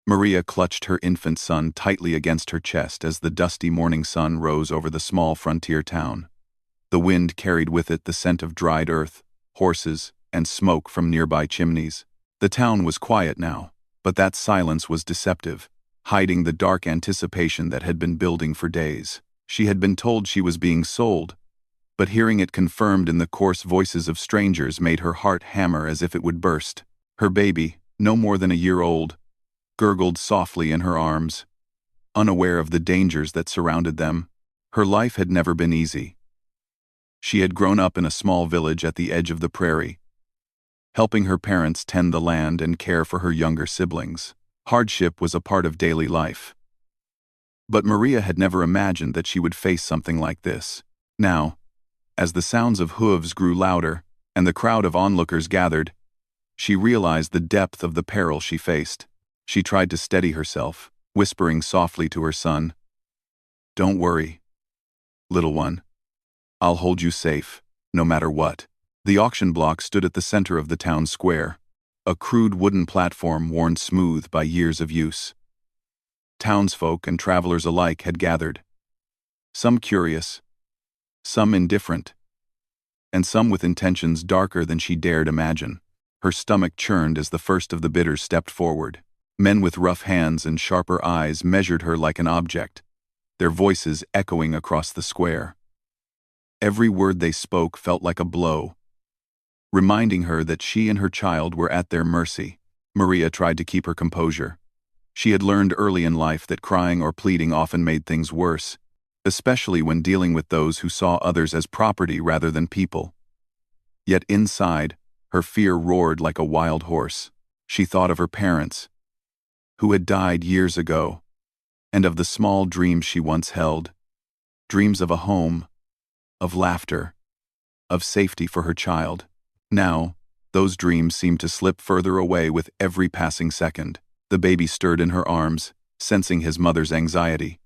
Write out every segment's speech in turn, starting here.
Maria clutched her infant son tightly against her chest as the dusty morning sun rose over the small frontier town. The wind carried with it the scent of dried earth, horses, and smoke from nearby chimneys. The town was quiet now, but that silence was deceptive, hiding the dark anticipation that had been building for days. She had been told she was being sold, but hearing it confirmed in the coarse voices of strangers made her heart hammer as if it would burst. Her baby, no more than a year old, gurgled softly in her arms, unaware of the dangers that surrounded them. Her life had never been easy. She had grown up in a small village at the edge of the prairie, helping her parents tend the land and care for her younger siblings. Hardship was a part of daily life. But Maria had never imagined that she would face something like this. Now, as the sounds of hooves grew louder and the crowd of onlookers gathered, she realized the depth of the peril she faced. She tried to steady herself, whispering softly to her son, "Don't worry, little one. I'll hold you safe, no matter what." The auction block stood at the center of the town square, a crude wooden platform worn smooth by years of use. Townsfolk and travelers alike had gathered, some curious, some indifferent, and some with intentions darker than she dared imagine. Her stomach churned as the first of the bidders stepped forward. Men with rough hands and sharper eyes measured her like an object, their voices echoing across the square. Every word they spoke felt like a blow, reminding her that she and her child were at their mercy. Maria tried to keep her composure. She had learned early in life that crying or pleading often made things worse, especially when dealing with those who saw others as property rather than people. Yet inside, her fear roared like a wild horse. She thought of her parents, who had died years ago, and of the small dreams she once held, dreams of a home, of laughter, of safety for her child. Now, those dreams seemed to slip further away with every passing second. The baby stirred in her arms, sensing his mother's anxiety.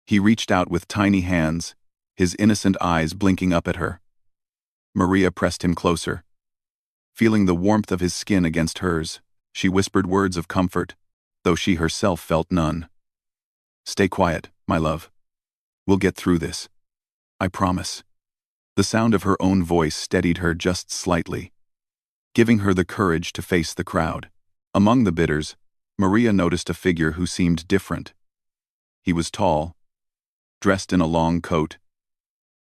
He reached out with tiny hands, his innocent eyes blinking up at her. Maria pressed him closer. Feeling the warmth of his skin against hers, she whispered words of comfort, though she herself felt none. "Stay quiet, my love. We'll get through this. I promise." The sound of her own voice steadied her just slightly, giving her the courage to face the crowd. Among the bidders, Maria noticed a figure who seemed different. He was tall, dressed in a long coat,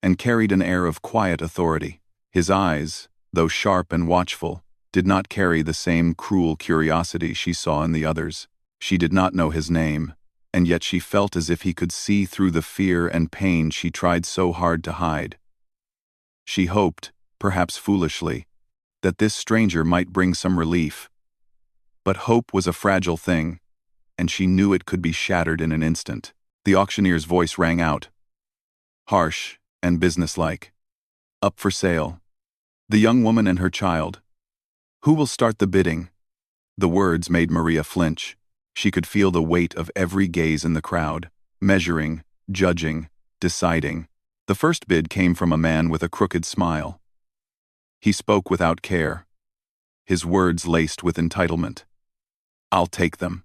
and carried an air of quiet authority. His eyes, though sharp and watchful, did not carry the same cruel curiosity she saw in the others. She did not know his name, and yet she felt as if he could see through the fear and pain she tried so hard to hide. She hoped, perhaps foolishly, that this stranger might bring some relief. But hope was a fragile thing, and she knew it could be shattered in an instant. The auctioneer's voice rang out, harsh and businesslike. "Up for sale. The young woman and her child. Who will start the bidding?" The words made Maria flinch. She could feel the weight of every gaze in the crowd, measuring, judging, deciding. The first bid came from a man with a crooked smile. He spoke without care, his words laced with entitlement. "I'll take them."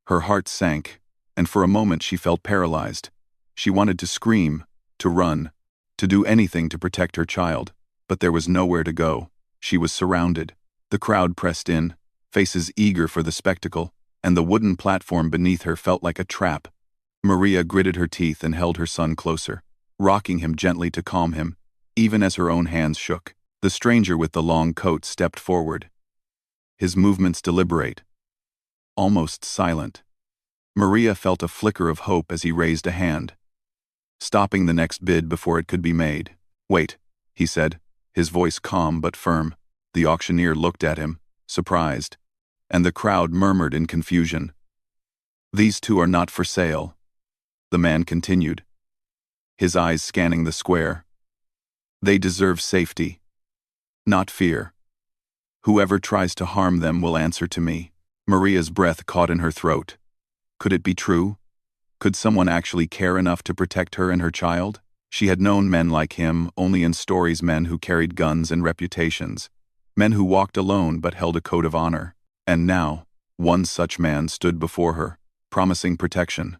Her heart sank, and for a moment she felt paralyzed. She wanted to scream, to run, to do anything to protect her child, but there was nowhere to go. She was surrounded. The crowd pressed in, faces eager for the spectacle, and the wooden platform beneath her felt like a trap. Maria gritted her teeth and held her son closer, rocking him gently to calm him, even as her own hands shook. The stranger with the long coat stepped forward, his movements deliberate, almost silent. Maria felt a flicker of hope as he raised a hand, stopping the next bid before it could be made. "Wait," he said, his voice calm but firm. The auctioneer looked at him, surprised, and the crowd murmured in confusion. "These two are not for sale," the man continued, his eyes scanning the square. "They deserve safety, not fear. Whoever tries to harm them will answer to me." Maria's breath caught in her throat. Could it be true? Could someone actually care enough to protect her and her child? She had known men like him only in stories, men who carried guns and reputations, men who walked alone but held a code of honor. And now, One such man stood before her, promising protection.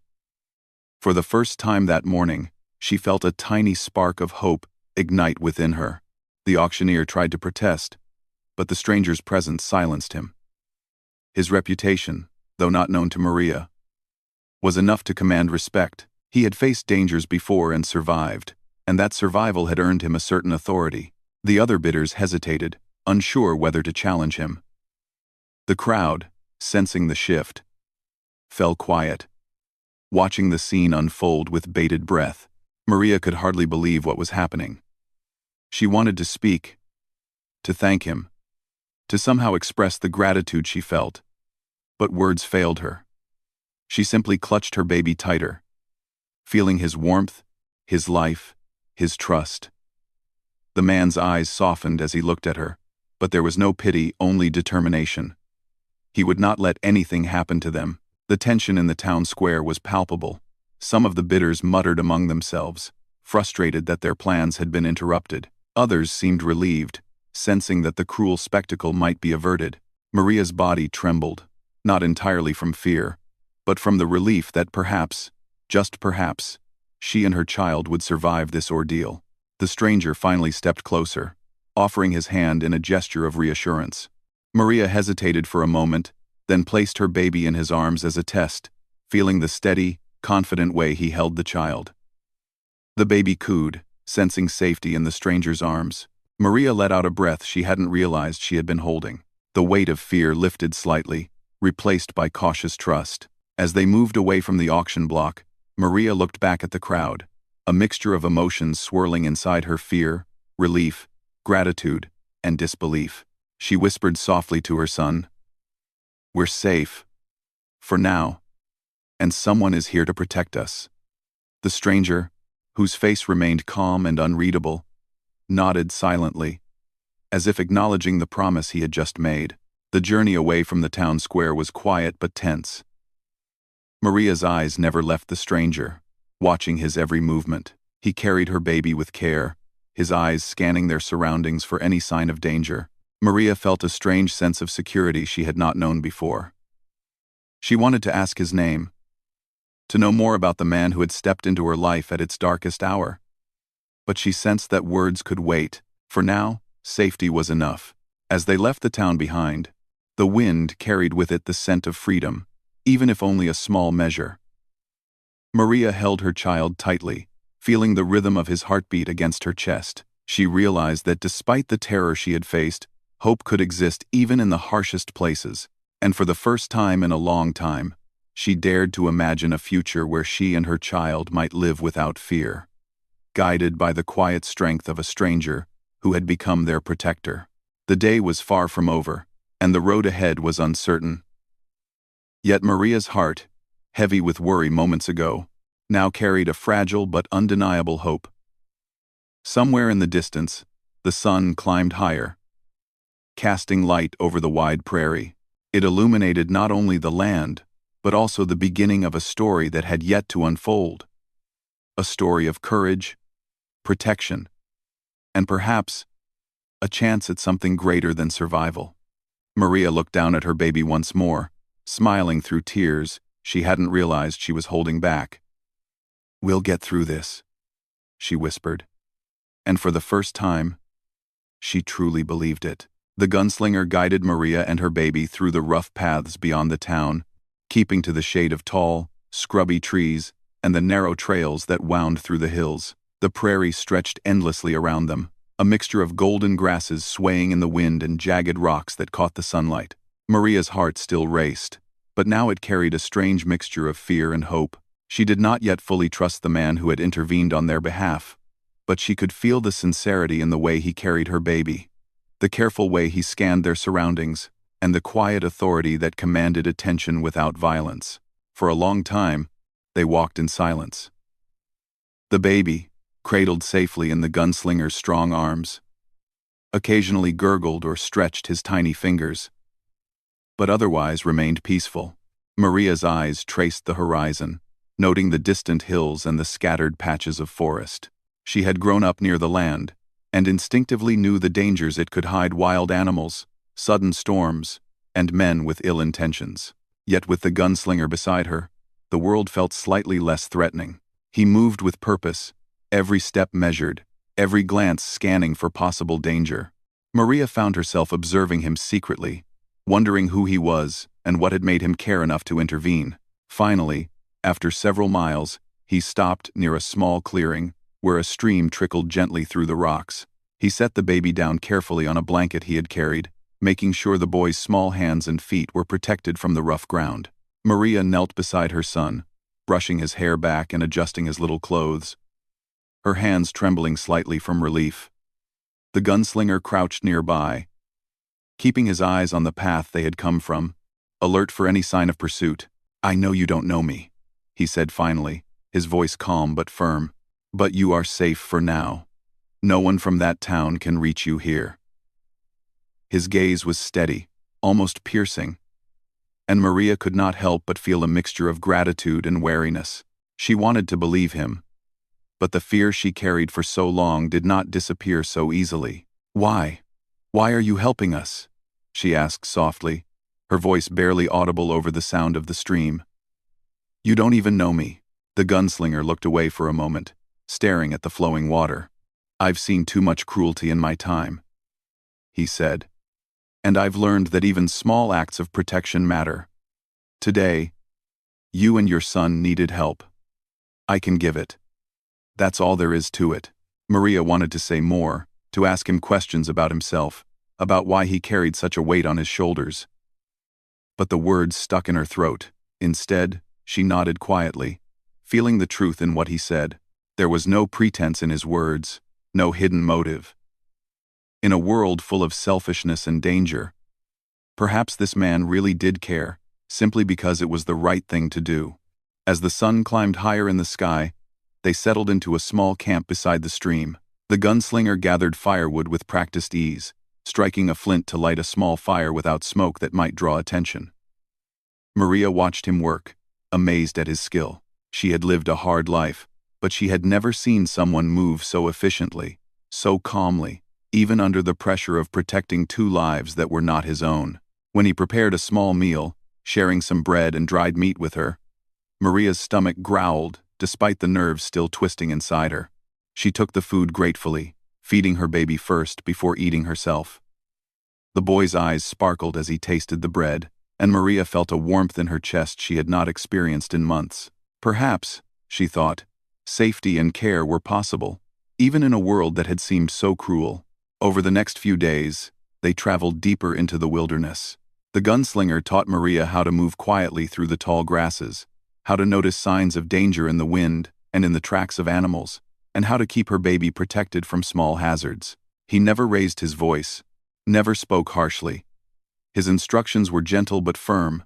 For the first time that morning, she felt a tiny spark of hope ignite within her. The auctioneer tried to protest, but the stranger's presence silenced him. His reputation, though not known to Maria, was enough to command respect. He had faced dangers before and survived, and that survival had earned him a certain authority. The other bidders hesitated, unsure whether to challenge him. The crowd, sensing the shift, fell quiet, watching the scene unfold with bated breath. Maria could hardly believe what was happening. She wanted to speak, to thank him, to somehow express the gratitude she felt, but words failed her. She simply clutched her baby tighter, feeling his warmth, his life, his trust. The man's eyes softened as he looked at her, but there was no pity, only determination. He would not let anything happen to them. The tension in the town square was palpable. Some of the bidders muttered among themselves, frustrated that their plans had been interrupted. Others seemed relieved, sensing that the cruel spectacle might be averted. Maria's body trembled, not entirely from fear, but from the relief that perhaps, just perhaps, she and her child would survive this ordeal. The stranger finally stepped closer, offering his hand in a gesture of reassurance. Maria hesitated for a moment, then placed her baby in his arms as a test, feeling the steady, confident way he held the child. The baby cooed, sensing safety in the stranger's arms. Maria let out a breath she hadn't realized she had been holding. The weight of fear lifted slightly, replaced by cautious trust. As they moved away from the auction block, Maria looked back at the crowd, a mixture of emotions swirling inside her: fear, relief, gratitude, and disbelief. She whispered softly to her son, "We're safe. For now. And someone is here to protect us." The stranger, whose face remained calm and unreadable, nodded silently, as if acknowledging the promise he had just made. The journey away from the town square was quiet but tense. Maria's eyes never left the stranger, watching his every movement. He carried her baby with care, his eyes scanning their surroundings for any sign of danger. Maria felt a strange sense of security she had not known before. She wanted to ask his name, to know more about the man who had stepped into her life at its darkest hour. But she sensed that words could wait. For now, safety was enough. As they left the town behind, the wind carried with it the scent of freedom, even if only a small measure. Maria held her child tightly, feeling the rhythm of his heartbeat against her chest. She realized that despite the terror she had faced, hope could exist even in the harshest places, and for the first time in a long time, she dared to imagine a future where she and her child might live without fear, guided by the quiet strength of a stranger who had become their protector. The day was far from over, and the road ahead was uncertain. Yet Maria's heart, heavy with worry moments ago, now carried a fragile but undeniable hope. Somewhere in the distance, the sun climbed higher, casting light over the wide prairie. It illuminated not only the land, but also the beginning of a story that had yet to unfold. A story of courage, protection, and perhaps a chance at something greater than survival. Maria looked down at her baby once more, smiling through tears she hadn't realized she was holding back. "We'll get through this," she whispered. And for the first time, she truly believed it. The gunslinger guided Maria and her baby through the rough paths beyond the town, keeping to the shade of tall, scrubby trees and the narrow trails that wound through the hills. The prairie stretched endlessly around them, a mixture of golden grasses swaying in the wind and jagged rocks that caught the sunlight. Maria's heart still raced, but now it carried a strange mixture of fear and hope. She did not yet fully trust the man who had intervened on their behalf, but she could feel the sincerity in the way he carried her baby, the careful way he scanned their surroundings, and the quiet authority that commanded attention without violence. For a long time, they walked in silence. The baby, cradled safely in the gunslinger's strong arms, occasionally gurgled or stretched his tiny fingers, but otherwise remained peaceful. Maria's eyes traced the horizon, noting the distant hills and the scattered patches of forest. She had grown up near the land, and instinctively knew the dangers it could hide: wild animals, sudden storms, and men with ill intentions. Yet with the gunslinger beside her, the world felt slightly less threatening. He moved with purpose, every step measured, every glance scanning for possible danger. Maria found herself observing him secretly, wondering who he was and what had made him care enough to intervene. Finally, after several miles, he stopped near a small clearing, where a stream trickled gently through the rocks. He set the baby down carefully on a blanket he had carried, making sure the boy's small hands and feet were protected from the rough ground. Maria knelt beside her son, brushing his hair back and adjusting his little clothes, her hands trembling slightly from relief. The gunslinger crouched nearby, keeping his eyes on the path they had come from, alert for any sign of pursuit. "I know you don't know me," he said finally, his voice calm but firm. "But you are safe for now. No one from that town can reach you here." His gaze was steady, almost piercing, and Maria could not help but feel a mixture of gratitude and wariness. She wanted to believe him, but the fear she carried for so long did not disappear so easily. "Why? Why are you helping us?" she asked softly, her voice barely audible over the sound of the stream. "You don't even know me." The gunslinger looked away for a moment, staring at the flowing water. "I've seen too much cruelty in my time," he said, "and I've learned that even small acts of protection matter. Today, you and your son needed help. I can give it. That's all there is to it." Maria wanted to say more, to ask him questions about himself, about why he carried such a weight on his shoulders. But the words stuck in her throat. Instead, she nodded quietly, feeling the truth in what he said. There was no pretense in his words, no hidden motive. In a world full of selfishness and danger, perhaps this man really did care, simply because it was the right thing to do. As the sun climbed higher in the sky, they settled into a small camp beside the stream. The gunslinger gathered firewood with practiced ease, striking a flint to light a small fire without smoke that might draw attention. Maria watched him work, amazed at his skill. She had lived a hard life, but she had never seen someone move so efficiently, so calmly, even under the pressure of protecting two lives that were not his own. When he prepared a small meal, sharing some bread and dried meat with her, Maria's stomach growled, despite the nerves still twisting inside her. She took the food gratefully, feeding her baby first before eating herself. The boy's eyes sparkled as he tasted the bread, and Maria felt a warmth in her chest she had not experienced in months. Perhaps, she thought, safety and care were possible, even in a world that had seemed so cruel. Over the next few days, they traveled deeper into the wilderness. The gunslinger taught Maria how to move quietly through the tall grasses, how to notice signs of danger in the wind and in the tracks of animals, and how to keep her baby protected from small hazards. He never raised his voice, never spoke harshly. His instructions were gentle but firm,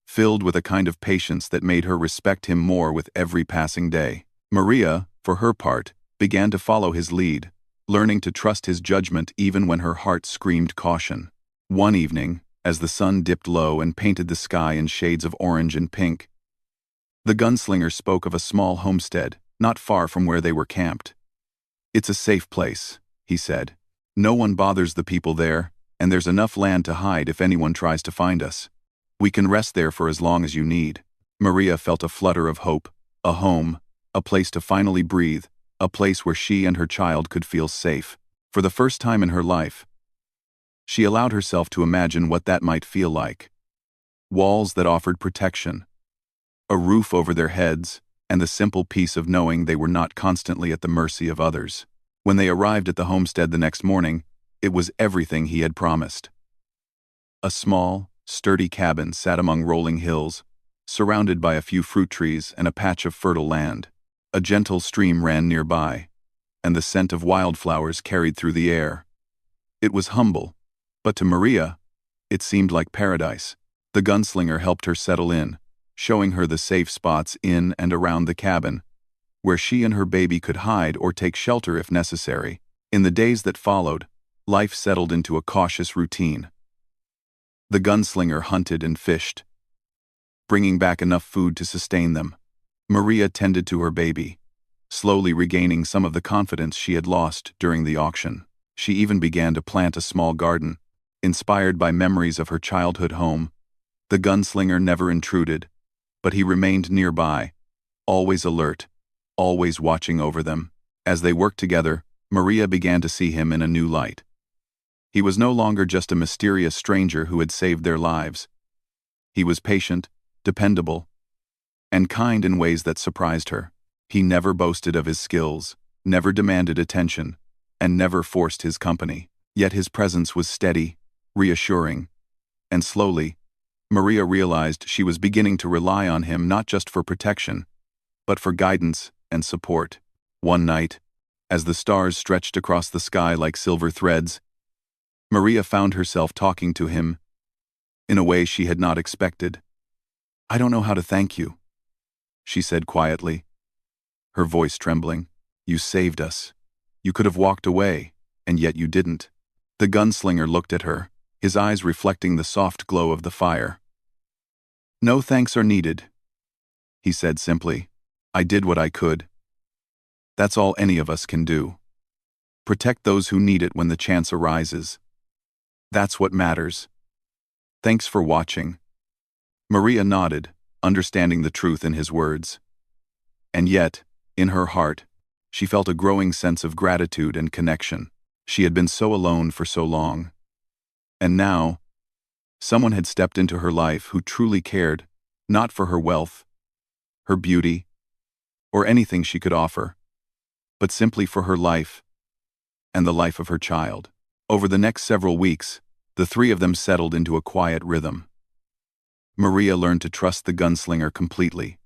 filled with a kind of patience that made her respect him more with every passing day. Maria, for her part, began to follow his lead, learning to trust his judgment even when her heart screamed caution. One evening, as the sun dipped low and painted the sky in shades of orange and pink, the gunslinger spoke of a small homestead, not far from where they were camped. "It's a safe place," he said. "No one bothers the people there, and there's enough land to hide if anyone tries to find us. We can rest there for as long as you need." Maria felt a flutter of hope, a home, a place to finally breathe, a place where she and her child could feel safe. For the first time in her life, she allowed herself to imagine what that might feel like. Walls that offered protection, a roof over their heads, and the simple peace of knowing they were not constantly at the mercy of others. When they arrived at the homestead the next morning, it was everything he had promised. A small, sturdy cabin sat among rolling hills, surrounded by a few fruit trees and a patch of fertile land. A gentle stream ran nearby, and the scent of wildflowers carried through the air. It was humble, but to Maria, it seemed like paradise. The gunslinger helped her settle in, showing her the safe spots in and around the cabin, where she and her baby could hide or take shelter if necessary. In the days that followed, life settled into a cautious routine. The gunslinger hunted and fished, bringing back enough food to sustain them. Maria tended to her baby, slowly regaining some of the confidence she had lost during the auction. She even began to plant a small garden, Inspired by memories of her childhood home, the gunslinger never intruded, but he remained nearby, always alert, always watching over them. As they worked together, Maria began to see him in a new light. He was no longer just a mysterious stranger who had saved their lives. He was patient, dependable, and kind in ways that surprised her. He never boasted of his skills, never demanded attention, and never forced his company. Yet his presence was steady, reassuring, and slowly, Maria realized she was beginning to rely on him not just for protection, but for guidance and support. One night, as the stars stretched across the sky like silver threads, Maria found herself talking to him in a way she had not expected. "I don't know how to thank you," she said quietly, her voice trembling. "You saved us. You could have walked away, and yet you didn't." The gunslinger looked at her, his eyes reflecting the soft glow of the fire. "No thanks are needed," he said simply. "I did what I could. That's all any of us can do. Protect those who need it when the chance arises. That's what matters. Thanks for watching." Maria nodded, understanding the truth in his words. And yet, in her heart, she felt a growing sense of gratitude and connection. She had been so alone for so long. And now, someone had stepped into her life who truly cared, not for her wealth, her beauty, or anything she could offer, but simply for her life and the life of her child. Over the next several weeks, the three of them settled into a quiet rhythm. Maria learned to trust the gunslinger completely,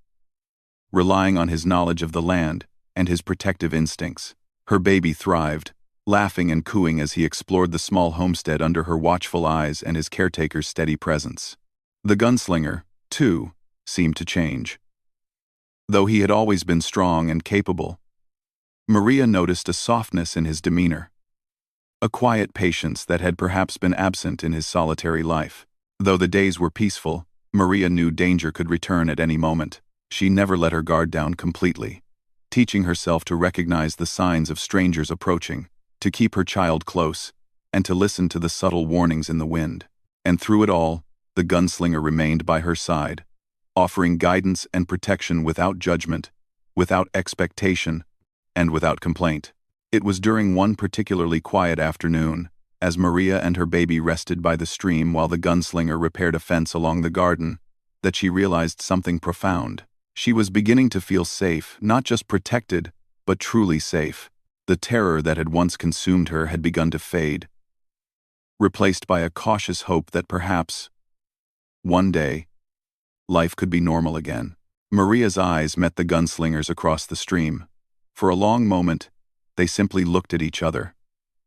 relying on his knowledge of the land and his protective instincts. Her baby thrived, laughing and cooing as he explored the small homestead under her watchful eyes and his caretaker's steady presence. The gunslinger, too, seemed to change. Though he had always been strong and capable, Maria noticed a softness in his demeanor, a quiet patience that had perhaps been absent in his solitary life. Though the days were peaceful, Maria knew danger could return at any moment. She never let her guard down completely, teaching herself to recognize the signs of strangers approaching, to keep her child close, and to listen to the subtle warnings in the wind. And through it all, the gunslinger remained by her side, offering guidance and protection without judgment, without expectation, and without complaint. It was during one particularly quiet afternoon, as Maria and her baby rested by the stream while the gunslinger repaired a fence along the garden, that she realized something profound. She was beginning to feel safe, not just protected, but truly safe. The terror that had once consumed her had begun to fade, replaced by a cautious hope that perhaps, one day, life could be normal again. Maria's eyes met the gunslinger's across the stream. For a long moment, they simply looked at each other,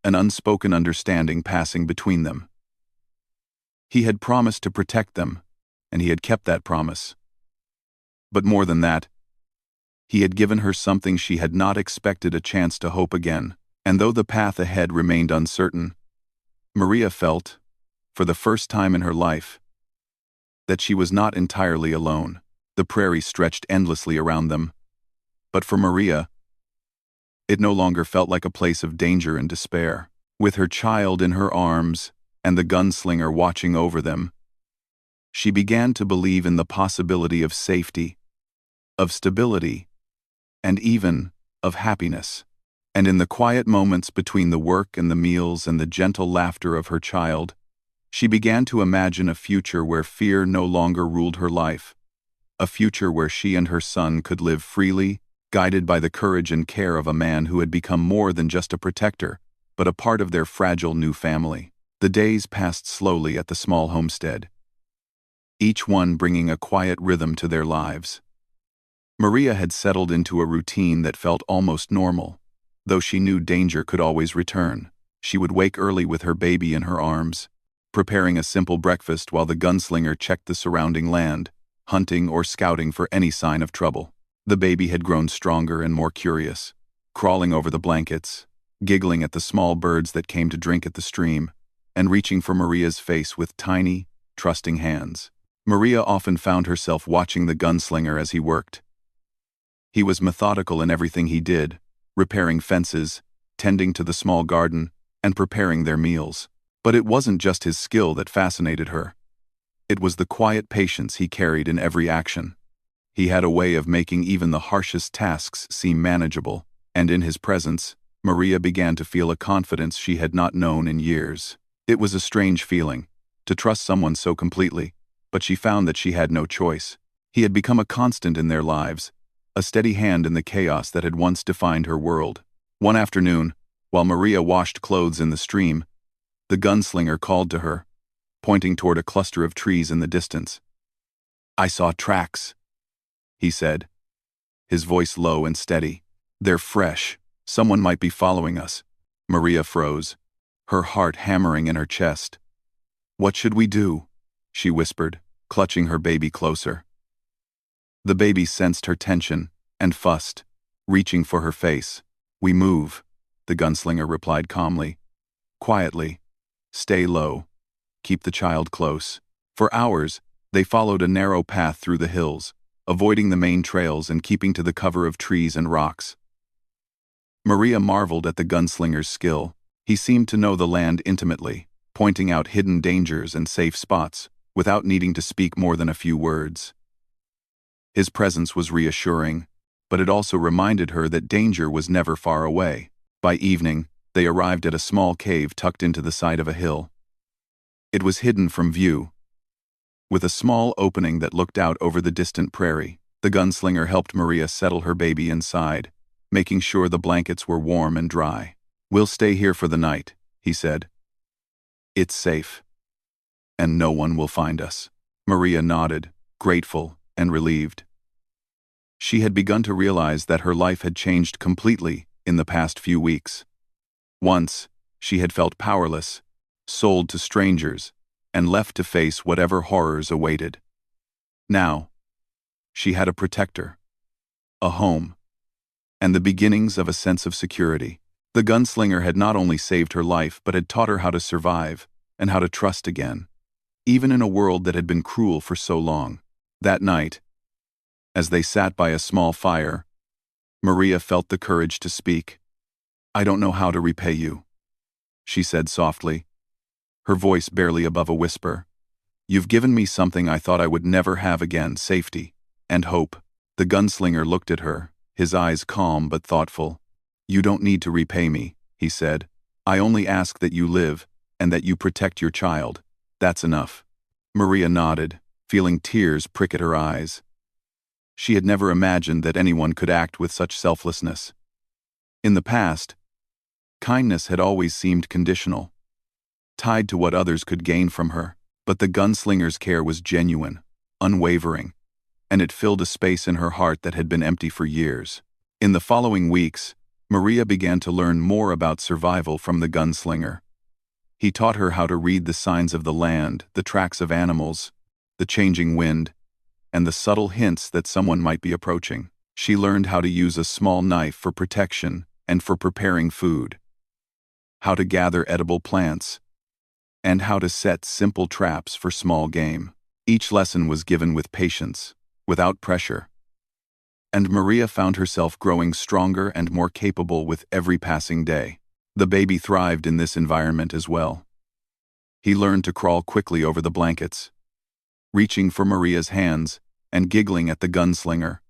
an unspoken understanding passing between them. He had promised to protect them, and he had kept that promise. But more than that, he had given her something she had not expected, a chance to hope again. And though the path ahead remained uncertain, Maria felt, for the first time in her life, that she was not entirely alone. The prairie stretched endlessly around them, but for Maria, it no longer felt like a place of danger and despair. With her child in her arms and the gunslinger watching over them, she began to believe in the possibility of safety, of stability, and even of happiness. And in the quiet moments between the work and the meals and the gentle laughter of her child, she began to imagine a future where fear no longer ruled her life, a future where she and her son could live freely, guided by the courage and care of a man who had become more than just a protector, but a part of their fragile new family. The days passed slowly at the small homestead, each one bringing a quiet rhythm to their lives. Maria had settled into a routine that felt almost normal, though she knew danger could always return. She would wake early with her baby in her arms, preparing a simple breakfast while the gunslinger checked the surrounding land, hunting or scouting for any sign of trouble. The baby had grown stronger and more curious, crawling over the blankets, giggling at the small birds that came to drink at the stream, and reaching for Maria's face with tiny, trusting hands. Maria often found herself watching the gunslinger as he worked. He was methodical in everything he did, repairing fences, tending to the small garden, and preparing their meals. But it wasn't just his skill that fascinated her. It was the quiet patience he carried in every action. He had a way of making even the harshest tasks seem manageable, and in his presence, Maria began to feel a confidence she had not known in years. It was a strange feeling, to trust someone so completely, but she found that she had no choice. He had become a constant in their lives, a steady hand in the chaos that had once defined her world. One afternoon, while Maria washed clothes in the stream, the gunslinger called to her, pointing toward a cluster of trees in the distance. "I saw tracks," he said, his voice low and steady. "They're fresh. Someone might be following us." Maria froze, her heart hammering in her chest. "What should we do?" she whispered, clutching her baby closer. The baby sensed her tension and fussed, reaching for her face. "We move," the gunslinger replied calmly. "Quietly. Stay low. Keep the child close." For hours, they followed a narrow path through the hills, avoiding the main trails and keeping to the cover of trees and rocks. Maria marveled at the gunslinger's skill. He seemed to know the land intimately, pointing out hidden dangers and safe spots, without needing to speak more than a few words. His presence was reassuring, but it also reminded her that danger was never far away. By evening, they arrived at a small cave tucked into the side of a hill. It was hidden from view, with a small opening that looked out over the distant prairie. The gunslinger helped Maria settle her baby inside, making sure the blankets were warm and dry. "We'll stay here for the night," he said. "It's safe, and no one will find us." Maria nodded, grateful and relieved. She had begun to realize that her life had changed completely in the past few weeks. Once, she had felt powerless, sold to strangers, and left to face whatever horrors awaited. Now, she had a protector, a home, and the beginnings of a sense of security. The gunslinger had not only saved her life but had taught her how to survive and how to trust again, even in a world that had been cruel for so long. That night, as they sat by a small fire, Maria felt the courage to speak. "I don't know how to repay you," she said softly, her voice barely above a whisper. "You've given me something I thought I would never have again: safety and hope." The gunslinger looked at her, his eyes calm but thoughtful. "You don't need to repay me," he said. "I only ask that you live and that you protect your child. That's enough." Maria nodded, feeling tears prick at her eyes. She had never imagined that anyone could act with such selflessness. In the past, kindness had always seemed conditional, tied to what others could gain from her, but the gunslinger's care was genuine, unwavering, and it filled a space in her heart that had been empty for years. In the following weeks, Maria began to learn more about survival from the gunslinger. He taught her how to read the signs of the land, the tracks of animals, the changing wind, and the subtle hints that someone might be approaching. She learned how to use a small knife for protection and for preparing food, how to gather edible plants, and how to set simple traps for small game. Each lesson was given with patience, without pressure, and Maria found herself growing stronger and more capable with every passing day. The baby thrived in this environment as well. He learned to crawl quickly over the blankets, reaching for Maria's hands and giggling at the gunslinger.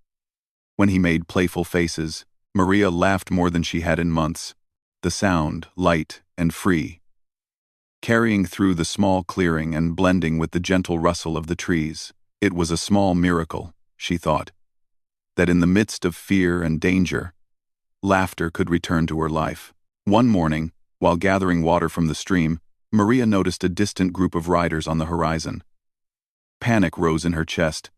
When he made playful faces, Maria laughed more than she had in months, the sound light and free, carrying through the small clearing and blending with the gentle rustle of the trees. It was a small miracle, she thought, that in the midst of fear and danger, laughter could return to her life. One morning, while gathering water from the stream, Maria noticed a distant group of riders on the horizon. Panic rose in her chest,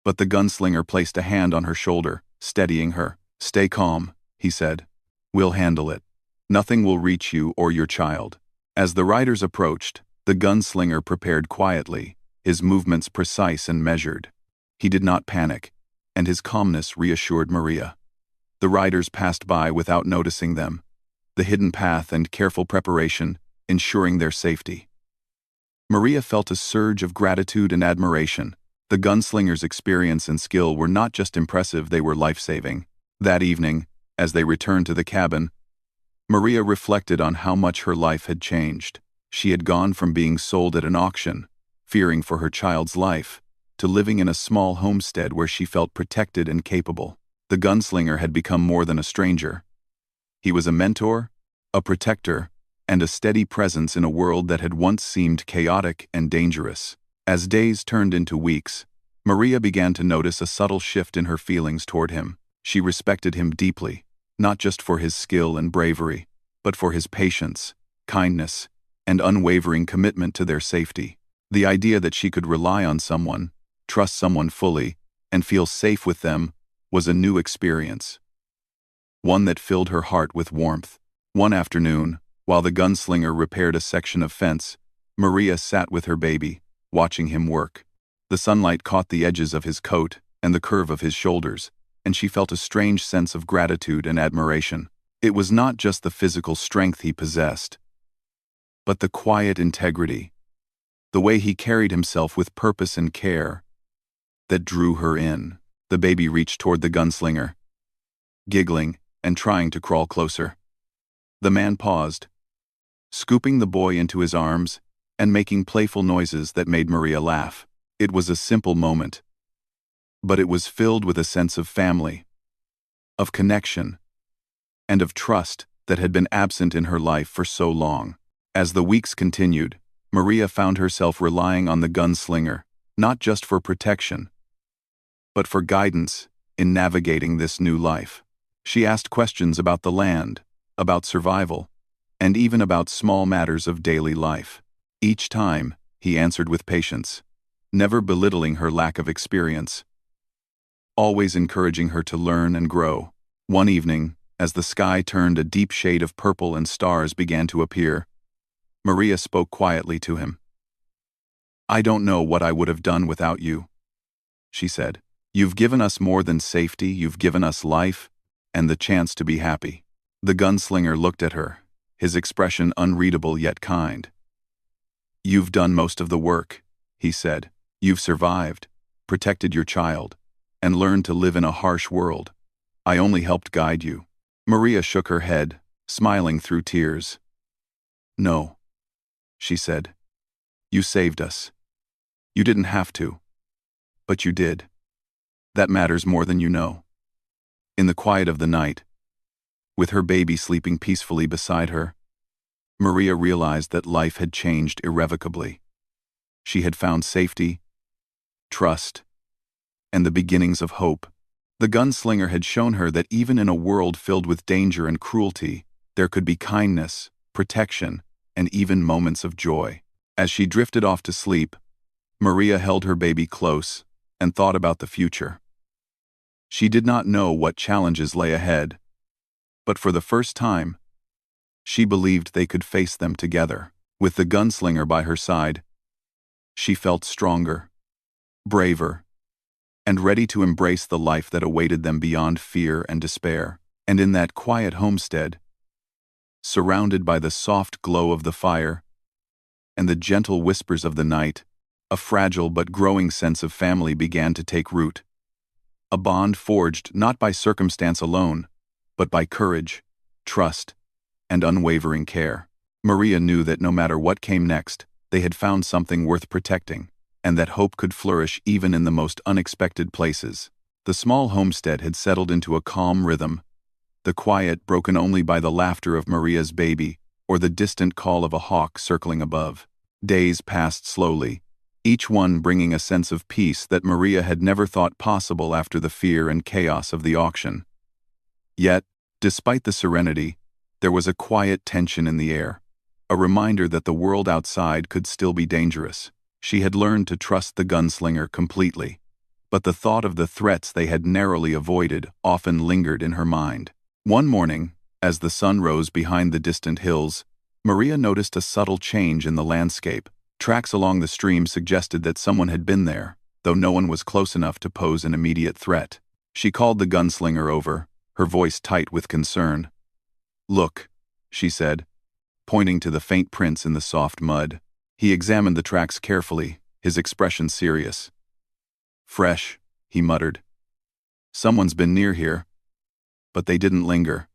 but the gunslinger placed a hand on her shoulder, steadying her. "Stay calm," he said. "We'll handle it. Nothing will reach you or your child." As the riders approached, the gunslinger prepared quietly, his movements precise and measured. He did not panic, and his calmness reassured Maria. The riders passed by without noticing them, the hidden path and careful preparation ensuring their safety. Maria felt a surge of gratitude and admiration. The gunslinger's experience and skill were not just impressive, they were life-saving. That evening, as they returned to the cabin, Maria reflected on how much her life had changed. She had gone from being sold at an auction, fearing for her child's life, to living in a small homestead where she felt protected and capable. The gunslinger had become more than a stranger. He was a mentor, a protector, and a steady presence in a world that had once seemed chaotic and dangerous. As days turned into weeks, Maria began to notice a subtle shift in her feelings toward him. She respected him deeply, not just for his skill and bravery, but for his patience, kindness, and unwavering commitment to their safety. The idea that she could rely on someone, trust someone fully, and feel safe with them was a new experience, one that filled her heart with warmth. One afternoon, while the gunslinger repaired a section of fence, Maria sat with her baby, watching him work. The sunlight caught the edges of his coat and the curve of his shoulders, and she felt a strange sense of gratitude and admiration. It was not just the physical strength he possessed, but the quiet integrity, the way he carried himself with purpose and care, that drew her in. The baby reached toward the gunslinger, giggling and trying to crawl closer. The man paused, scooping the boy into his arms and making playful noises that made Maria laugh. It was a simple moment, but it was filled with a sense of family, of connection, and of trust that had been absent in her life for so long. As the weeks continued, Maria found herself relying on the gunslinger, not just for protection, but for guidance in navigating this new life. She asked questions about the land, about survival, and even about small matters of daily life. Each time, he answered with patience, never belittling her lack of experience, always encouraging her to learn and grow. One evening, as the sky turned a deep shade of purple and stars began to appear, Maria spoke quietly to him. "I don't know what I would have done without you," she said. "You've given us more than safety, you've given us life, and the chance to be happy." The gunslinger looked at her, his expression unreadable yet kind. "You've done most of the work," he said. "You've survived, protected your child, and learned to live in a harsh world. I only helped guide you." Maria shook her head, smiling through tears. "No," she said. "You saved us. You didn't have to, but you did. That matters more than you know." In the quiet of the night, with her baby sleeping peacefully beside her, Maria realized that life had changed irrevocably. She had found safety, trust, and the beginnings of hope. The gunslinger had shown her that even in a world filled with danger and cruelty, there could be kindness, protection, and even moments of joy. As she drifted off to sleep, Maria held her baby close and thought about the future. She did not know what challenges lay ahead, but for the first time, she believed they could face them together. With the gunslinger by her side, she felt stronger, braver, and ready to embrace the life that awaited them beyond fear and despair. And in that quiet homestead, surrounded by the soft glow of the fire and the gentle whispers of the night, a fragile but growing sense of family began to take root. A bond forged not by circumstance alone, but by courage, trust, and unwavering care. Maria knew that no matter what came next, they had found something worth protecting, and that hope could flourish even in the most unexpected places. The small homestead had settled into a calm rhythm, the quiet broken only by the laughter of Maria's baby or the distant call of a hawk circling above. Days passed slowly, each one bringing a sense of peace that Maria had never thought possible after the fear and chaos of the auction. Yet, despite the serenity, there was a quiet tension in the air, a reminder that the world outside could still be dangerous. She had learned to trust the gunslinger completely, but the thought of the threats they had narrowly avoided often lingered in her mind. One morning, as the sun rose behind the distant hills, Maria noticed a subtle change in the landscape. Tracks along the stream suggested that someone had been there, though no one was close enough to pose an immediate threat. She called the gunslinger over, her voice tight with concern. "Look," she said, pointing to the faint prints in the soft mud. He examined the tracks carefully, his expression serious. "Fresh," he muttered. "Someone's been near here, but they didn't linger.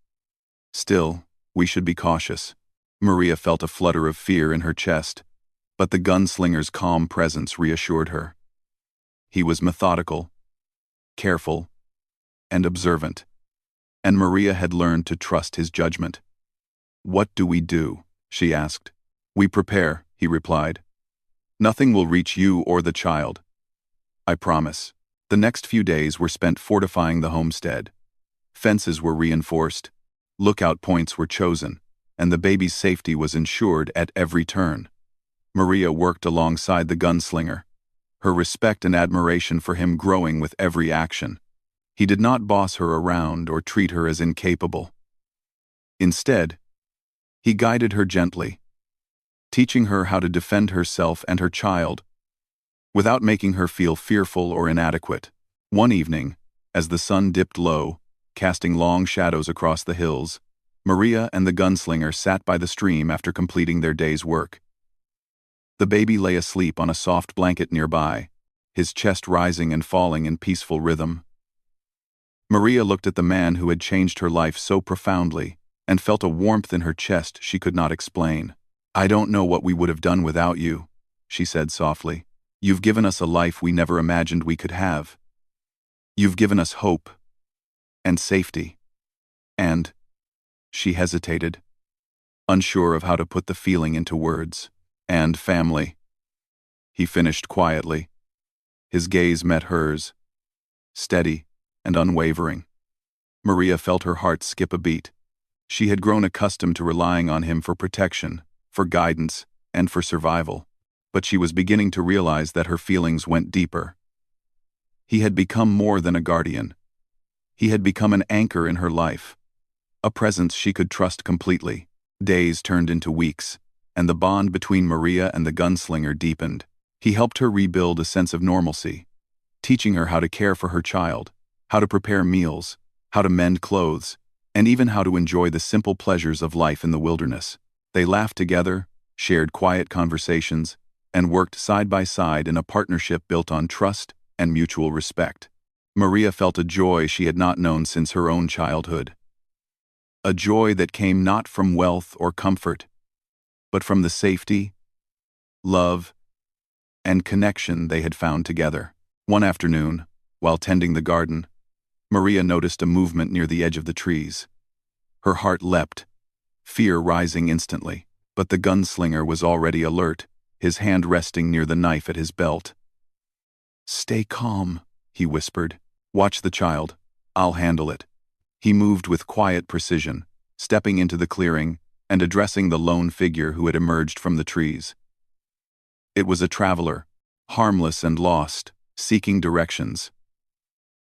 Still, we should be cautious." Maria felt a flutter of fear in her chest, but the gunslinger's calm presence reassured her. He was methodical, careful, and observant, and Maria had learned to trust his judgment. "What do we do?" she asked. "We prepare," he replied. "Nothing will reach you or the child. I promise." The next few days were spent fortifying the homestead. Fences were reinforced, lookout points were chosen, and the baby's safety was ensured at every turn. Maria worked alongside the gunslinger, her respect and admiration for him growing with every action. He did not boss her around or treat her as incapable. Instead, he guided her gently, teaching her how to defend herself and her child, without making her feel fearful or inadequate. One evening, as the sun dipped low, casting long shadows across the hills, Maria and the gunslinger sat by the stream after completing their day's work. The baby lay asleep on a soft blanket nearby, his chest rising and falling in peaceful rhythm. Maria looked at the man who had changed her life so profoundly, and felt a warmth in her chest she could not explain. "I don't know what we would have done without you," she said softly. "You've given us a life we never imagined we could have. You've given us hope, and safety, and—" She hesitated, unsure of how to put the feeling into words. "And family," he finished quietly. His gaze met hers, steady and unwavering. Maria felt her heart skip a beat. She had grown accustomed to relying on him for protection, for guidance, and for survival, but she was beginning to realize that her feelings went deeper. He had become more than a guardian. He had become an anchor in her life, a presence she could trust completely. Days turned into weeks, and the bond between Maria and the gunslinger deepened. He helped her rebuild a sense of normalcy, teaching her how to care for her child, how to prepare meals, how to mend clothes, and even how to enjoy the simple pleasures of life in the wilderness. They laughed together, shared quiet conversations, and worked side by side in a partnership built on trust and mutual respect. Maria felt a joy she had not known since her own childhood. A joy that came not from wealth or comfort, but from the safety, love, and connection they had found together. One afternoon, while tending the garden, Maria noticed a movement near the edge of the trees. Her heart leapt, fear rising instantly, but the gunslinger was already alert, his hand resting near the knife at his belt. "Stay calm," he whispered. "Watch the child. I'll handle it." He moved with quiet precision, stepping into the clearing and addressing the lone figure who had emerged from the trees. It was a traveler, harmless and lost, seeking directions.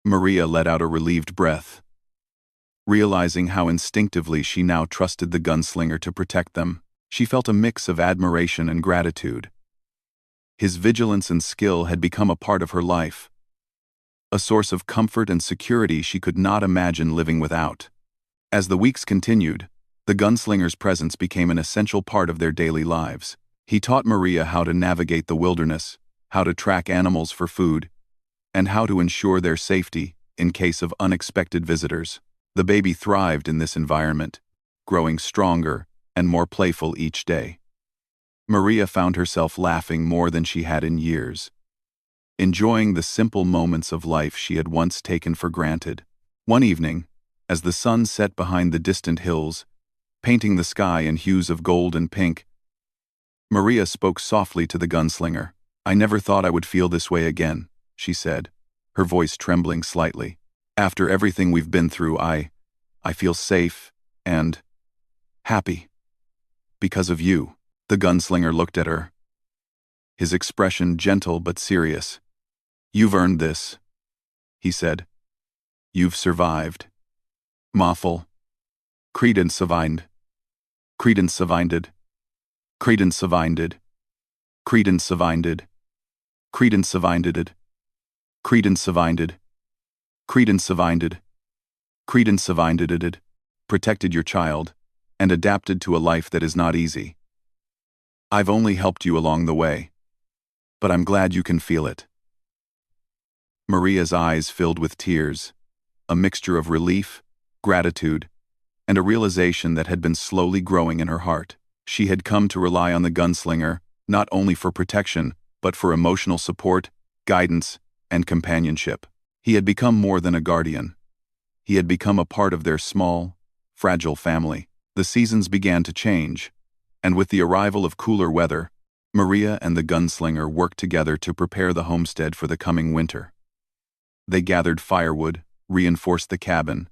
Maria let out a relieved breath, realizing how instinctively she now trusted the gunslinger to protect them. She felt a mix of admiration and gratitude. His vigilance and skill had become a part of her life, a source of comfort and security she could not imagine living without. As the weeks continued, the gunslinger's presence became an essential part of their daily lives. He taught Maria how to navigate the wilderness, how to track animals for food, and how to ensure their safety in case of unexpected visitors. The baby thrived in this environment, growing stronger and more playful each day. Maria found herself laughing more than she had in years, enjoying the simple moments of life she had once taken for granted. One evening, as the sun set behind the distant hills, painting the sky in hues of gold and pink, Maria spoke softly to the gunslinger. "I never thought I would feel this way again," she said, her voice trembling slightly. "After everything we've been through, I feel safe and happy. Because of you." The gunslinger looked at her, his expression gentle but serious. "You've earned this," he said. "You've survived. Maffel. Credence survived. Credence survived. Credence survived. Credence survived. Credence survived. Credence survived. Credence survived. Credence survived. Protected your child, and adapted to a life that is not easy. I've only helped you along the way, but I'm glad you can feel it." Maria's eyes filled with tears, a mixture of relief, gratitude, and a realization that had been slowly growing in her heart. She had come to rely on the gunslinger, not only for protection, but for emotional support, guidance, and companionship. He had become more than a guardian. He had become a part of their small, fragile family. The seasons began to change, and with the arrival of cooler weather, Maria and the gunslinger worked together to prepare the homestead for the coming winter. They gathered firewood, reinforced the cabin,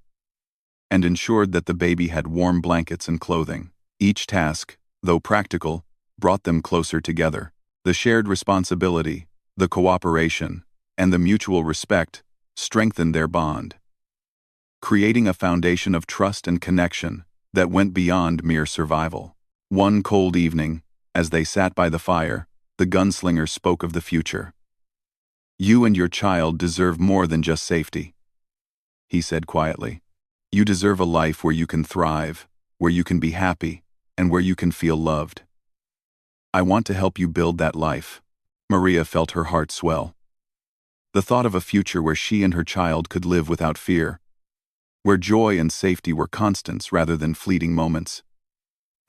and ensured that the baby had warm blankets and clothing. Each task, though practical, brought them closer together. The shared responsibility, the cooperation, and the mutual respect strengthened their bond, creating a foundation of trust and connection that went beyond mere survival. One cold evening, as they sat by the fire, the gunslinger spoke of the future. "You and your child deserve more than just safety," he said quietly. "You deserve a life where you can thrive, where you can be happy, and where you can feel loved. I want to help you build that life." Maria felt her heart swell. The thought of a future where she and her child could live without fear, where joy and safety were constants rather than fleeting moments,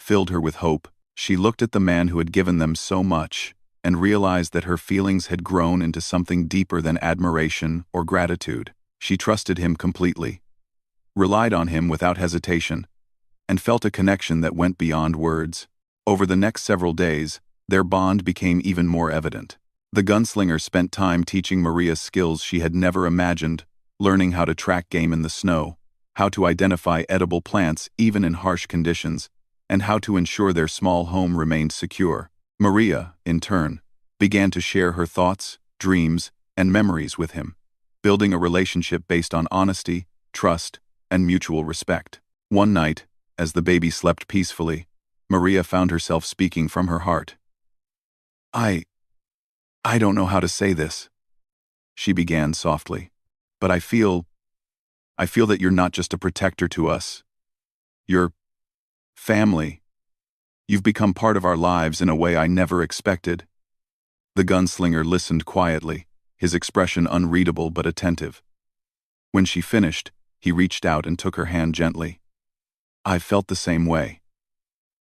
filled her with hope. She looked at the man who had given them so much and realized that her feelings had grown into something deeper than admiration or gratitude. She trusted him completely, relied on him without hesitation, and felt a connection that went beyond words. Over the next several days, their bond became even more evident. The gunslinger spent time teaching Maria skills she had never imagined, learning how to track game in the snow, how to identify edible plants even in harsh conditions, and how to ensure their small home remained secure. Maria, in turn, began to share her thoughts, dreams, and memories with him, building a relationship based on honesty, trust, and mutual respect. One night, as the baby slept peacefully, Maria found herself speaking from her heart. I don't know how to say this," she began softly, "but I feel that you're not just a protector to us. You're family. You've become part of our lives in a way I never expected." The gunslinger listened quietly, his expression unreadable but attentive. When she finished, he reached out and took her hand gently. "I've felt the same way,"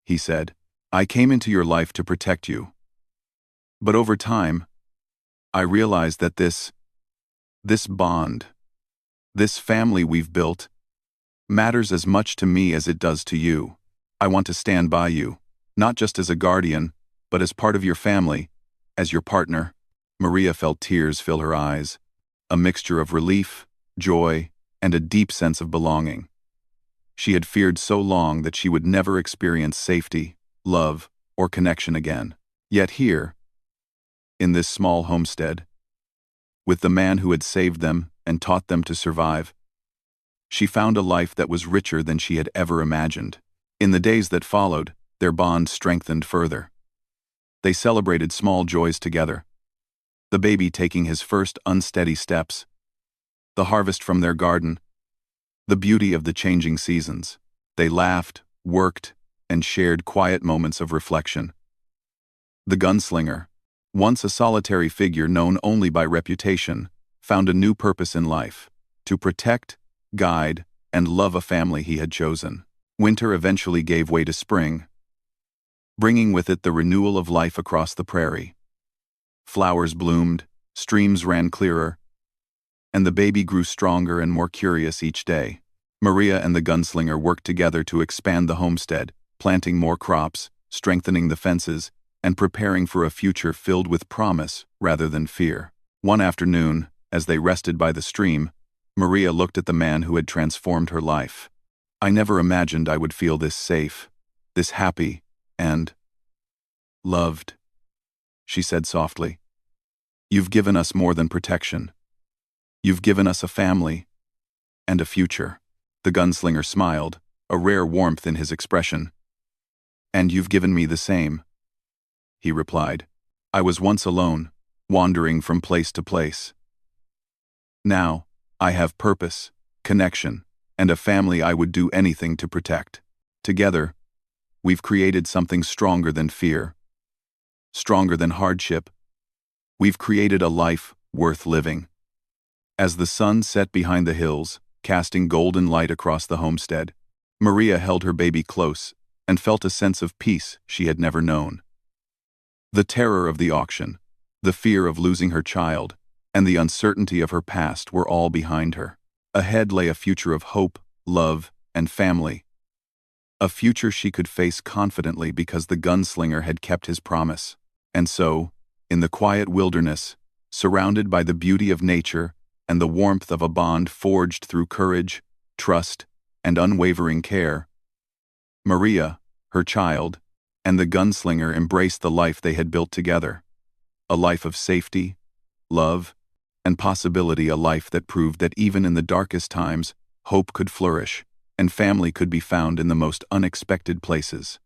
he said. "I came into your life to protect you. But over time, I realized that this bond, this family we've built, matters as much to me as it does to you. I want to stand by you, not just as a guardian, but as part of your family, as your partner." Maria felt tears fill her eyes, a mixture of relief, joy, and a deep sense of belonging. She had feared so long that she would never experience safety, love, or connection again. Yet here, in this small homestead, with the man who had saved them and taught them to survive, she found a life that was richer than she had ever imagined. In the days that followed, their bond strengthened further. They celebrated small joys together, the baby taking his first unsteady steps, the harvest from their garden, the beauty of the changing seasons. They laughed, worked, and shared quiet moments of reflection. The gunslinger, once a solitary figure known only by reputation, found a new purpose in life: to protect, guide, and love a family he had chosen. Winter eventually gave way to spring, bringing with it the renewal of life across the prairie. Flowers bloomed, streams ran clearer, and the baby grew stronger and more curious each day. Maria and the gunslinger worked together to expand the homestead, planting more crops, strengthening the fences, and preparing for a future filled with promise rather than fear. One afternoon, as they rested by the stream, Maria looked at the man who had transformed her life. "I never imagined I would feel this safe, this happy, and loved," she said softly. "You've given us more than protection. You've given us a family and a future." The gunslinger smiled, a rare warmth in his expression. "And you've given me the same," he replied. "I was once alone, wandering from place to place. Now, I have purpose, connection, and a family I would do anything to protect. Together, we've created something stronger than fear, stronger than hardship. We've created a life worth living." As the sun set behind the hills, casting golden light across the homestead, Maria held her baby close, and felt a sense of peace she had never known. The terror of the auction, the fear of losing her child, and the uncertainty of her past were all behind her. Ahead lay a future of hope, love, and family. A future she could face confidently because the gunslinger had kept his promise. And so, in the quiet wilderness, surrounded by the beauty of nature and the warmth of a bond forged through courage, trust, and unwavering care, Maria, her child, and the gunslinger embraced the life they had built together. A life of safety, love, and possibility, a life that proved that even in the darkest times, hope could flourish, and family could be found in the most unexpected places.